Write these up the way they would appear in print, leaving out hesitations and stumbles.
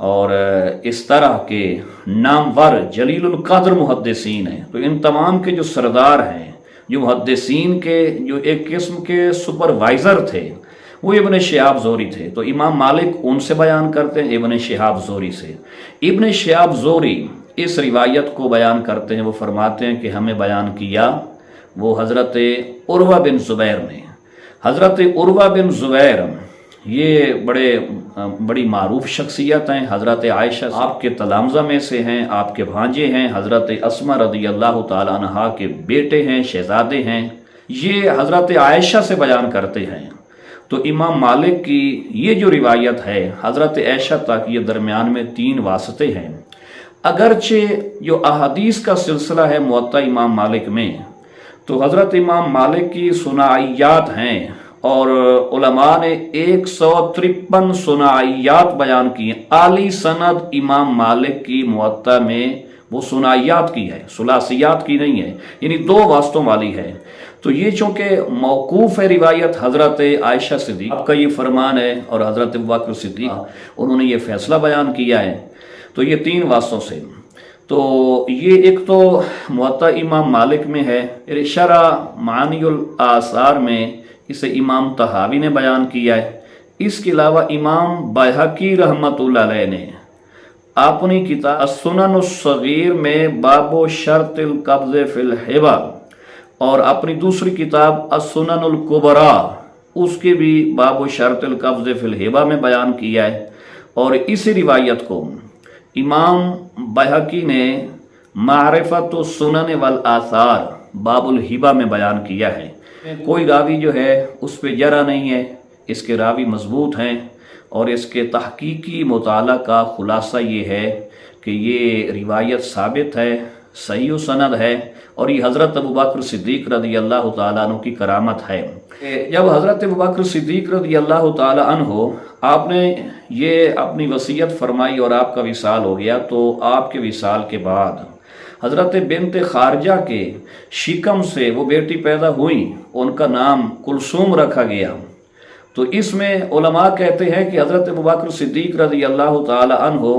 اور اس طرح کے نامور جلیل القدر محدثین ہیں، تو ان تمام کے جو سردار ہیں، جو محدثین کے جو ایک قسم کے سپروائزر تھے، وہ ابن شہاب زہری تھے۔ تو امام مالک ان سے بیان کرتے ہیں، ابن شہاب زہری سے۔ ابن شہاب زہری اس روایت کو بیان کرتے ہیں، وہ فرماتے ہیں کہ ہمیں بیان کیا وہ حضرت عروہ بن زبیر نے۔ حضرت عروہ بن زبیر یہ بڑی معروف شخصیت ہیں۔ حضرت عائشہ آپ کے تلامذہ میں سے ہیں، آپ کے بھانجے ہیں، حضرت اسما رضی اللہ تعالی عنہا کے بیٹے ہیں، شہزادے ہیں۔ یہ حضرت عائشہ سے بیان کرتے ہیں۔ تو امام مالک کی یہ جو روایت ہے حضرت عائشہ تک، یہ درمیان میں 3 واسطے ہیں۔ اگرچہ جو احادیث کا سلسلہ ہے موطا امام مالک میں، تو حضرت امام مالک کی ثنائیات ہیں، اور علماء نے 153 ثنائیات بیان کی ہیں۔ اعلی سند امام مالک کی موطا میں وہ ثنائیات کی ہے، ثلاثیات کی نہیں ہے، یعنی 2 واسطوں والی ہے۔ تو یہ چونکہ موقوف ہے روایت حضرت عائشہ صدیق کا یہ فرمان ہے، اور حضرت ابوبکر صدیق انہوں نے یہ فیصلہ بیان کیا ہے، تو یہ 3 واسطوں سے۔ تو یہ ایک تو موطا امام مالک میں ہے، شرح معانی الآثار میں اسے امام طحاوی نے بیان کیا ہے۔ اس کے علاوہ امام بیہقی رحمۃ اللہ علیہ نے اپنی کتاب السنن الصغیر میں باب شرط القبض فی الہبہ، اور اپنی دوسری کتاب السنن الکبریٰ اس کے بھی باب شرط القبض فی الہبہ میں بیان کیا ہے۔ اور اسی روایت کو امام بیہقی نے معرفت السنن والآثار باب الہبہ میں بیان کیا ہے۔ کوئی راوی جو ہے اس پہ جرح نہیں ہے، اس کے راوی مضبوط ہیں، اور اس کے تحقیقی مطالعہ کا خلاصہ یہ ہے کہ یہ روایت ثابت ہے، صحیح و سند ہے، اور یہ حضرت ابوبکر صدیق رضی اللہ تعالیٰ عنہ کی کرامت ہے۔ جب حضرت ابوبکر صدیق رضی اللہ تعالیٰ عنہ آپ نے یہ اپنی وصیت فرمائی اور آپ کا وصال ہو گیا، تو آپ کے وصال کے بعد حضرت بنت خارجہ کے شکم سے وہ بیٹی پیدا ہوئی، ان کا نام کلثوم رکھا گیا۔ تو اس میں علماء کہتے ہیں کہ حضرت ابوبکر صدیق رضی اللہ تعالی عنہ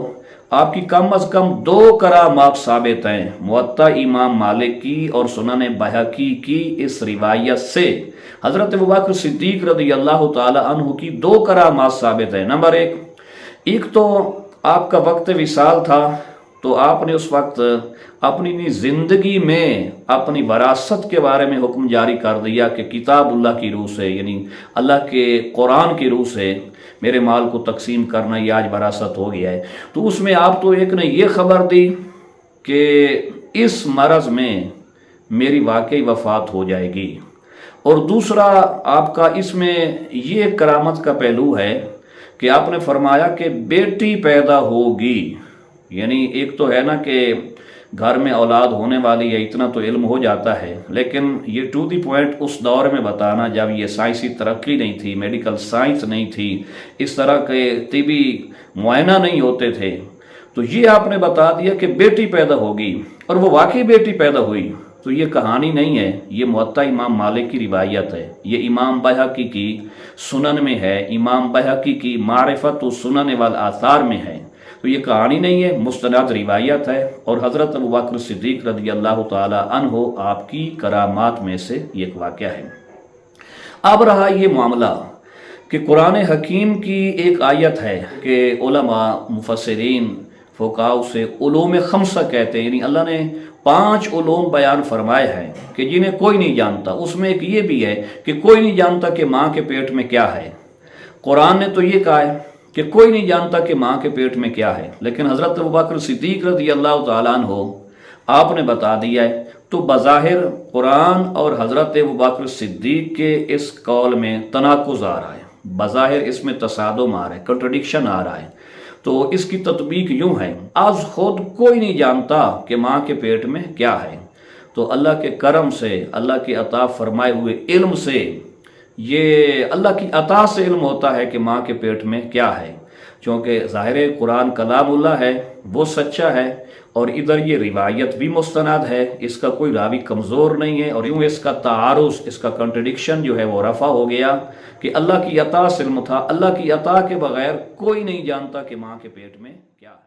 آپ کی کم از کم 2 کرامات ثابت ہیں، موطا امام مالک کی اور سنن بیہقی کی اس روایت سے حضرت ابوبکر صدیق رضی اللہ تعالی عنہ کی 2 کرامات ثابت ہیں۔ نمبر 1 تو آپ کا وقت وصال تھا، تو آپ نے اس وقت اپنی زندگی میں اپنی وراثت کے بارے میں حکم جاری کر دیا کہ کتاب اللہ کی روح سے، یعنی اللہ کے قرآن کی روح سے میرے مال کو تقسیم کرنا یہ آج وراثت ہو گیا ہے۔ تو اس میں آپ تو ایک نے یہ خبر دی کہ اس مرض میں میری واقعی وفات ہو جائے گی، اور دوسرا آپ کا اس میں یہ کرامت کا پہلو ہے کہ آپ نے فرمایا کہ بیٹی پیدا ہوگی۔ یعنی ایک تو ہے نا کہ گھر میں اولاد ہونے والی ہے، اتنا تو علم ہو جاتا ہے، لیکن یہ ٹو دی پوائنٹ اس دور میں بتانا جب یہ سائنسی ترقی نہیں تھی، میڈیکل سائنس نہیں تھی، اس طرح کے طبی معائنہ نہیں ہوتے تھے، تو یہ آپ نے بتا دیا کہ بیٹی پیدا ہوگی، اور وہ واقعی بیٹی پیدا ہوئی۔ تو یہ کہانی نہیں ہے، یہ موطا امام مالک کی روایت ہے، یہ امام بیہقی کی سنن میں ہے، امام بیہقی کی معرفت السنن والآثار میں ہے۔ تو یہ کہانی نہیں ہے، مستند روایت ہے، اور حضرت ابوبکر صدیق رضی اللہ تعالی عنہ آپ کی کرامات میں سے ایک واقعہ ہے۔ اب رہا یہ معاملہ کہ قرآن حکیم کی ایک آیت ہے کہ علماء مفسرین فقہاء سے علوم 5 کہتے ہیں، یعنی اللہ نے 5 علوم بیان فرمائے ہیں کہ جنہیں کوئی نہیں جانتا۔ اس میں ایک یہ بھی ہے کہ کوئی نہیں جانتا کہ ماں کے پیٹ میں کیا ہے۔ قرآن نے تو یہ کہا ہے کہ کوئی نہیں جانتا کہ ماں کے پیٹ میں کیا ہے، لیکن حضرت ابوبکر صدیق رضی اللہ تعالیٰ عنہ آپ نے بتا دیا ہے۔ تو بظاہر قرآن اور حضرت ابوبکر صدیق کے اس قول میں تناقض آ رہا ہے، بظاہر اس میں تصادم آ رہا ہے، کنٹرڈکشن آ رہا ہے۔ تو اس کی تطبیق یوں ہے، آج خود کوئی نہیں جانتا کہ ماں کے پیٹ میں کیا ہے، تو اللہ کے کرم سے، اللہ کے عطا فرمائے ہوئے علم سے، یہ اللہ کی عطا سے علم ہوتا ہے کہ ماں کے پیٹ میں کیا ہے۔ چونکہ ظاہر قرآن کلام اللہ ہے، وہ سچا ہے، اور ادھر یہ روایت بھی مستند ہے، اس کا کوئی راوی کمزور نہیں ہے، اور یوں اس کا تعارض، اس کا کنٹرڈکشن جو ہے وہ رفع ہو گیا کہ اللہ کی عطا سے علم تھا، اللہ کی عطا کے بغیر کوئی نہیں جانتا کہ ماں کے پیٹ میں کیا ہے۔